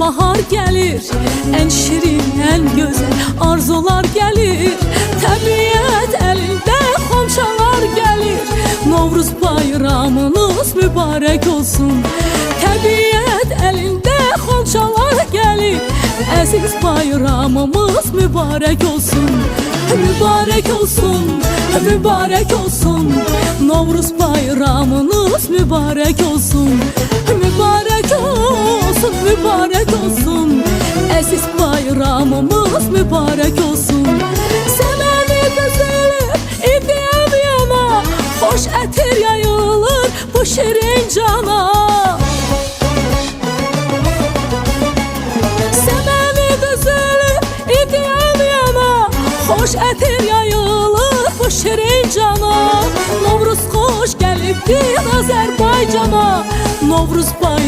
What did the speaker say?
bahar gelir, en şirin, en güzel arzular gelir. Təbiət elinde xonçalar gelir. Novruz bayramınız mübarek olsun. Təbiət elinde xonçalar gelir. Əziz bayramımız mübarek olsun. Mübarek olsun, mübarek olsun. Novruz bayramınız mübarek olsun. Mübarek olsun, mübarek olsun. Əziz bayramımız mübarek olsun. Səməni qızılır, idiyəm yana. Xoş ətir yayılır bu şirin cana. Səməni qızılır, idiyəm yana. Xoş ətir yayılır bu şirin cana. Novruz xoş gəlibdir Azərbaycana. Novruz bayramı